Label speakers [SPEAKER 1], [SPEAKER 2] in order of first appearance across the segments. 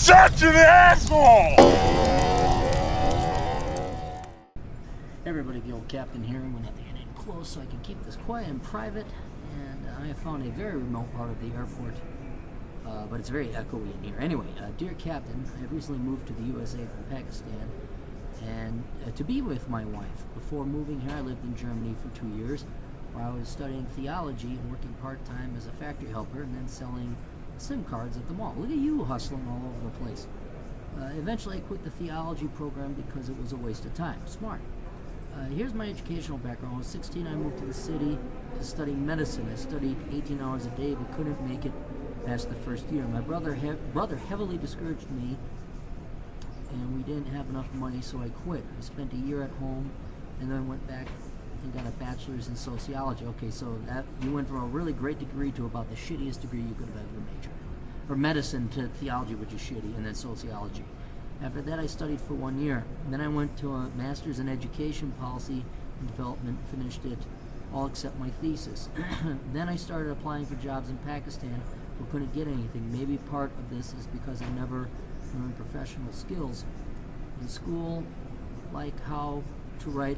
[SPEAKER 1] Shot you in the asshole!
[SPEAKER 2] Everybody, the old captain here. I'm going to have to get in close so I can keep this quiet and private. And I have found a very remote part of the airport, but it's very echoey in here. Anyway, dear Captain, I have recently moved to the USA from Pakistan and to be with my wife. Before moving here, I lived in Germany for 2 years, where I was studying theology and working part-time as a factory helper and then selling SIM cards at the mall. Look at you hustling all over the place. Eventually, I quit the theology program because it was a waste of time. Smart. Here's my educational background. When I was 16, I moved to the city to study medicine. I studied 18 hours a day, but couldn't make it past the first year. My brother heavily discouraged me, and we didn't have enough money, so I quit. I spent a year at home, and then went back and got a bachelor's in sociology. Okay, so that you went from a really great degree to about the shittiest degree you could have ever majored in. Or medicine to theology, which is shitty, and then sociology. After that, I studied for 1 year. Then I went to a master's in education policy and development, finished it all except my thesis. Then I started applying for jobs in Pakistan, but couldn't get anything. Maybe part of this is because I never learned professional skills. In school, like how to write,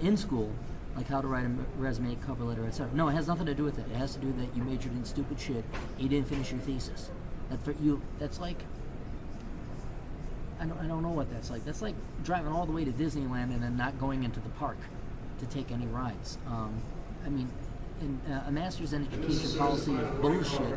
[SPEAKER 2] in school, like how to write a resume, cover letter, etc. No, it has nothing to do with it. It has to do that you majored in stupid shit and you didn't finish your thesis. That's like, I don't know what that's like. That's like driving all the way to Disneyland and then not going into the park to take any rides. A master's in education policy is bullshit,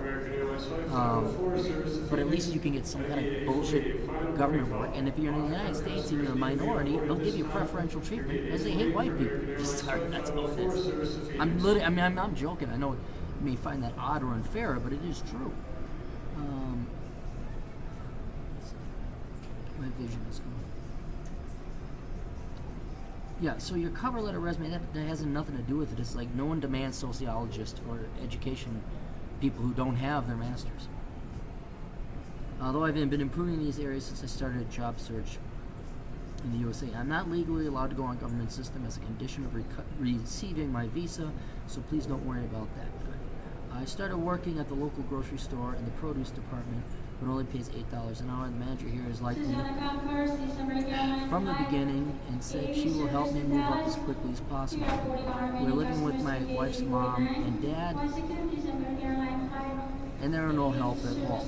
[SPEAKER 2] but at least you can get some kind of bullshit government work. And if you're in the United States and you're a minority, they'll give you preferential treatment because they hate white people. Sorry, that's how it is. I'm joking. I know you may find that odd or unfair, but it is true. My vision is going. Yeah, so your cover letter resume, that has nothing to do with it. It's like no one demands sociologists or education people who don't have their masters. Although I've been improving these areas since I started a job search in the USA. I'm not legally allowed to go on government system as a condition of receiving my visa, so please don't worry about that. I started working at the local grocery store in the produce department, but only pays $8 an hour. The manager here is like me from the beginning and said she will help me move up as quickly as possible. We're living with my wife's mom and dad, and there are no help at all.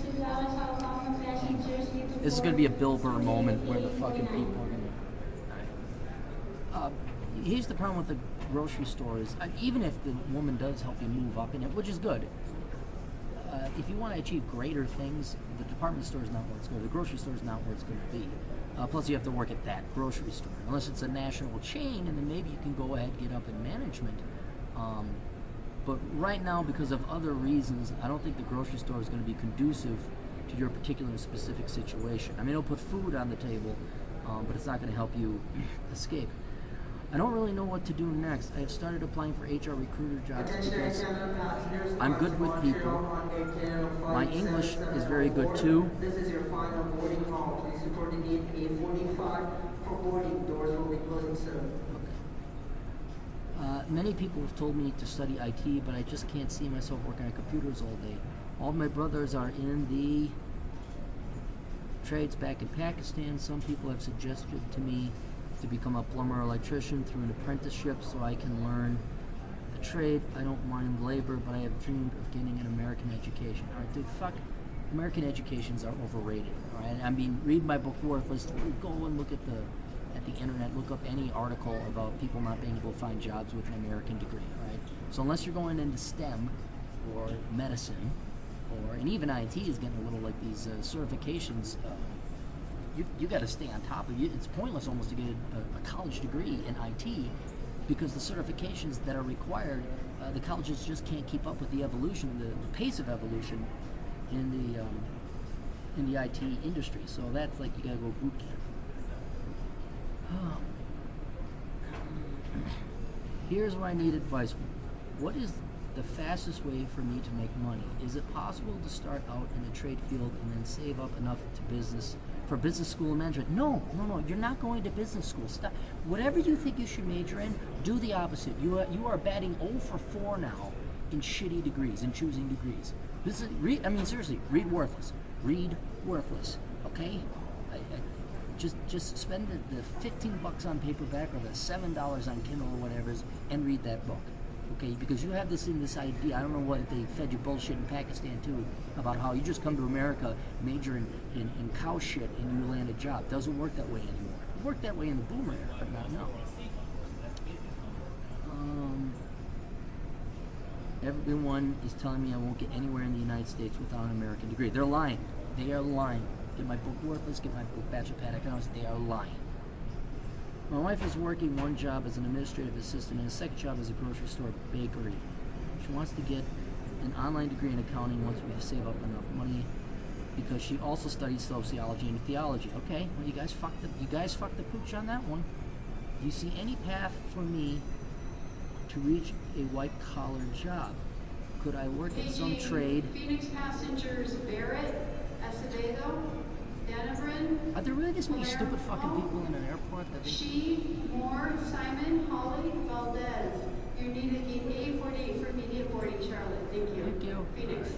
[SPEAKER 2] This is going to be a Bill Burr moment where the fucking people are going to... Alright. Here's the problem with the grocery store is, even if the woman does help you move up in it, which is good, if you want to achieve greater things, the department store is not where it's going. The grocery store is not where it's going to be. Plus, you have to work at that grocery store. Unless it's a national chain, and then maybe you can go ahead and get up in management. But right now, because of other reasons, I don't think the grocery store is going to be conducive to your particular specific situation. I mean, it'll put food on the table, but it's not going to help you escape. I don't really know what to do next. I have started applying for HR recruiter jobs because I'm good with people. My English is very good too.
[SPEAKER 3] This is your final boarding hall. Please report to gate A45 for boarding. Doors will be closing soon.
[SPEAKER 2] Okay. Many people have told me to study IT, but I just can't see myself working on computers all day. All my brothers are in the trades back in Pakistan. Some people have suggested to me to become a plumber or electrician through an apprenticeship so I can learn the trade. I don't mind labor, but I have dreamed of getting an American education. All right, dude, fuck. American educations are overrated. All right, I mean, read my book Worthless. Go and look at the internet. Look up any article about people not being able to find jobs with an American degree. All right, so unless you're going into STEM or medicine, and even IT is getting a little like these certifications. You got to stay on top of it. It's pointless almost to get a college degree in IT because the certifications that are required, the colleges just can't keep up with the evolution, the pace of evolution in the IT industry. So that's like you got to go boot camp. Here's where I need advice. What is the fastest way for me to make money? Is it possible to start out in a trade field and then save up enough for business school and management? No, you're not going to business school. Stop. Whatever you think you should major in, do the opposite. You are batting 0 for 4 now in shitty degrees, in choosing degrees. Seriously, read Worthless. Read Worthless. Okay, just spend the $15 on paperback or the $7 on Kindle or whatever, and read that book. Okay, because you have this idea. I don't know what they fed you bullshit in Pakistan too about how you just come to America, major in cow shit, and you land a job. Doesn't work that way anymore. It worked that way in the boomer era, but not now. Everyone is telling me I won't get anywhere in the United States without an American degree. They're lying. They are lying. Get my book worthless, get my book Bachelor Pad Economics. They are lying. My wife is working one job as an administrative assistant and a second job as a grocery store bakery. She wants to get an online degree in accounting once we save up enough money, because she also studies sociology and theology. Okay, well you guys fucked the pooch on that one. Do you see any path for me to reach a white-collar job? Could I work at some trade?
[SPEAKER 4] Phoenix passengers Barrett, Acevedo, Danabrin.
[SPEAKER 2] Are there really this many stupid fucking people in an airport that they...
[SPEAKER 4] She, Moore, Simon, Holly, Valdez. You need a gate A48 for immediate boarding, Charlotte. Thank you.
[SPEAKER 2] Thank you.
[SPEAKER 4] Phoenix.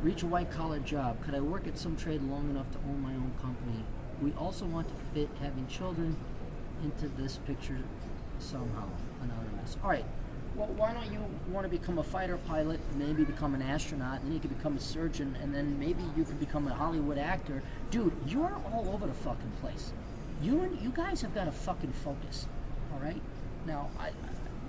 [SPEAKER 2] Reach a white-collar job. Could I work at some trade long enough to own my own company? We also want to fit having children into this picture somehow. Anonymous. All right. Well, why don't you want to become a fighter pilot, maybe become an astronaut, and then you could become a surgeon, and then maybe you could become a Hollywood actor. Dude, you're all over the fucking place. You guys have got to fucking focus. All right. Now,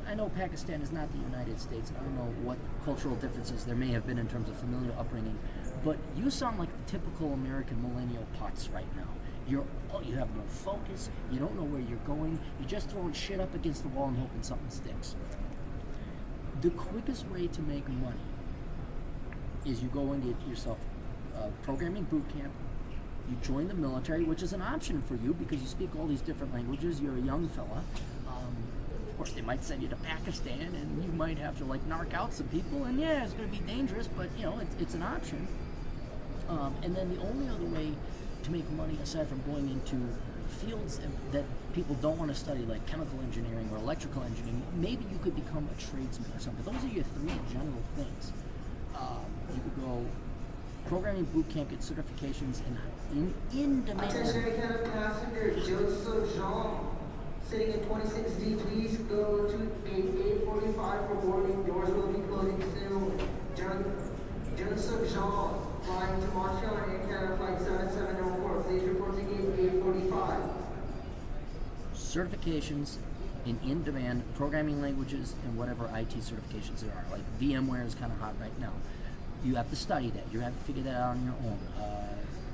[SPEAKER 2] I know Pakistan is not the United States, and I don't know what cultural differences there may have been in terms of familial upbringing, but you sound like the typical American millennial putz right now. You have no focus, you don't know where you're going, you're just throwing shit up against the wall and hoping something sticks. The quickest way to make money is you go and get yourself a programming boot camp, you join the military, which is an option for you because you speak all these different languages, you're a young fella. Of course, they might send you to Pakistan, and you might have to like narc out some people, and yeah, it's going to be dangerous, but you know, it's an option. And then the only other way to make money, aside from going into fields that people don't want to study, like chemical engineering or electrical engineering, maybe you could become a tradesman or something. Those are your three general things. You could go programming boot camp, get certifications, and in demand.
[SPEAKER 3] Attention, Canada passenger Joseph Jean, sitting in 26D, please go to gate 845 for boarding. Doors will be closing soon. Joseph Jean, flying to Montreal and Canada flight 7704. Please report to gate 845.
[SPEAKER 2] Certifications in demand, programming languages, and whatever IT certifications there are. Like VMware is kind of hot right now. You have to study that. You have to figure that out on your own.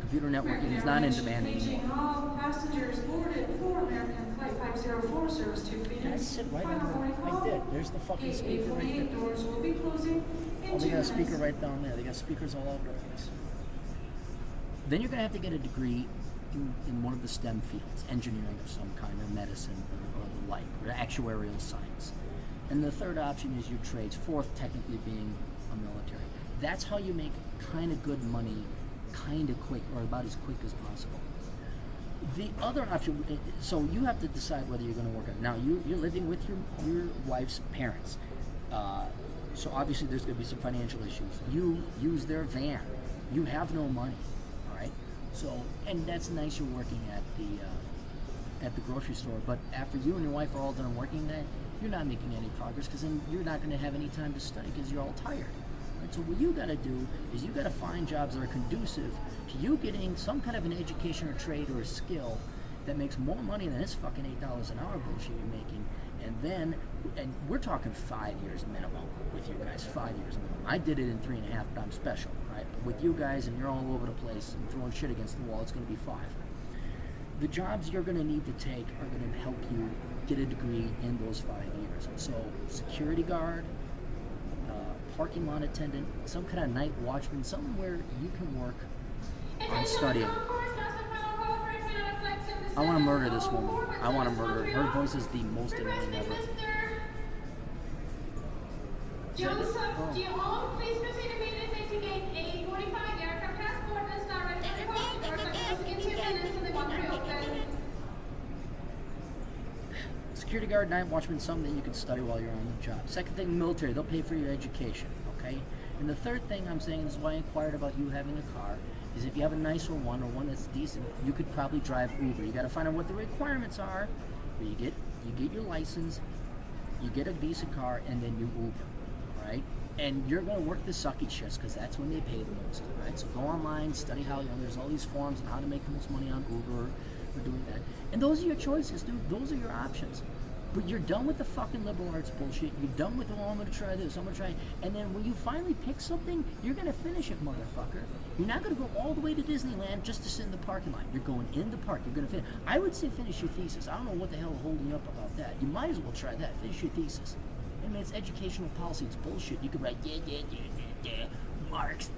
[SPEAKER 2] Computer networking is not in demand anymore.
[SPEAKER 4] All passengers boarded for American Flight 504 service to Phoenix.
[SPEAKER 2] Can I sit right on there? I did. There's the fucking speaker right there.
[SPEAKER 4] Doors will be closing in
[SPEAKER 2] Oh, they
[SPEAKER 4] 2
[SPEAKER 2] got a speaker
[SPEAKER 4] minutes.
[SPEAKER 2] right down there. They got speakers all over the place. Then you're going to have to get a degree in one of the STEM fields, engineering of some kind, or medicine, or the like, or actuarial science. And the third option is your trades, fourth technically being a military. That's how you make kind of good money, kind of quick, or about as quick as possible. The other option, so you have to decide whether you're going to work out. Now, you're living with your wife's parents. So obviously there's going to be some financial issues. You use their van. You have no money, all right? So, and that's nice you're working at the grocery store, but after you and your wife are all done working that, you're not making any progress, because then you're not going to have any time to study because you're all tired. Right? So what you got to do is you got to find jobs that are conducive to you getting some kind of an education or trade or a skill that makes more money than this fucking $8 an hour bullshit you're making. And we're talking 5 years minimum with you guys, 5 years minimum. I did it in 3.5, but I'm special, right? But with you guys, and you're all over the place and throwing shit against the wall, it's going to be 5. The jobs you're going to need to take are going to help you get a degree in those 5 years. So security guard, parking lot attendant, some kind of night watchman, somewhere you can work on studying. I want to murder this woman. I want to murder her. Her voice is the most annoying ever.
[SPEAKER 4] Joseph, do you own? Please proceed immediately to gate 845. Aircraft passport is now ready for departure. Doors are closing in 2 minutes and they won't reopen.
[SPEAKER 2] Security guard, night watchman, something that you can study while you're on the job. Second thing, military. They'll pay for your education, okay? And the third thing I'm saying is why I inquired about you having a car, is if you have a nicer one or one that's decent, you could probably drive Uber. You got to find out what the requirements are. But you get your license, you get a decent car, and then you Uber, all right? And you're going to work the sucky shifts because that's when they pay the most, all right? So go online, study how, there's all these forums on how to make the most money on Uber or doing that. And those are your choices, dude. Those are your options. But you're done with the fucking liberal arts bullshit. You're done with, I'm going to try this, I'm going to try. And then when you finally pick something, you're going to finish it, motherfucker. You're not going to go all the way to Disneyland just to sit in the parking lot. You're going in the park. You're going to finish. I would say finish your thesis. I don't know what the hell is holding you up about that. You might as well try that. Finish your thesis. I mean, it's educational policy. It's bullshit. You could write, Marx,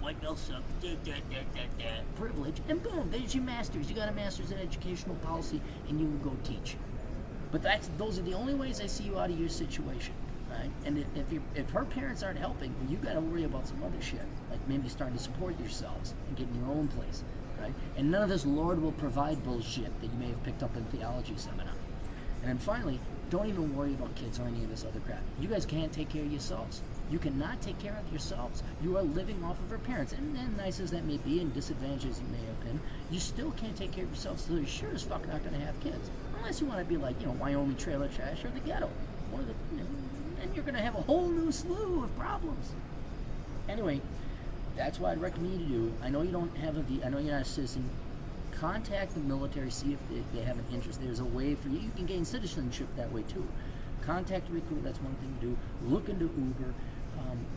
[SPEAKER 2] what else up, privilege, and boom, there's your master's. You got a master's in educational policy, and you can go teach. But those are the only ways I see you out of your situation, right? And if her parents aren't helping, well, you got to worry about some other shit, like maybe starting to support yourselves and getting your own place, right? And none of this Lord will provide bullshit that you may have picked up in theology seminar. And then finally, don't even worry about kids or any of this other crap. You guys can't take care of yourselves. You cannot take care of yourselves. You are living off of your parents. And nice as that may be, and disadvantages you may have been, you still can't take care of yourselves, so you're sure as fuck not going to have kids. Unless you want to be like, Wyoming trailer trash or the ghetto. And you're going to have a whole new slew of problems. Anyway, that's what I'd recommend you to do. I know you don't have I know you're not a citizen. Contact the military, see if they have an interest. There's a way for you. You can gain citizenship that way too. Contact a recruiter, that's one thing to do. Look into Uber.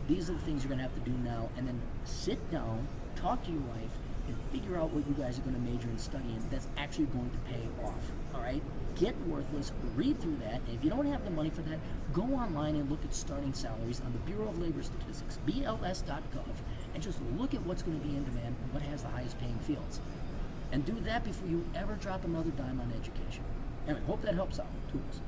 [SPEAKER 2] These are the things you're going to have to do now. And then sit down, talk to your wife, and figure out what you guys are going to major and study in that's actually going to pay off. All right? Get Worthless, read through that, and if you don't have the money for that, go online and look at starting salaries on the Bureau of Labor Statistics, BLS.gov, and just look at what's going to be in demand and what has the highest paying fields. And do that before you ever drop another dime on education. Anyway, hope that helps out. Tools.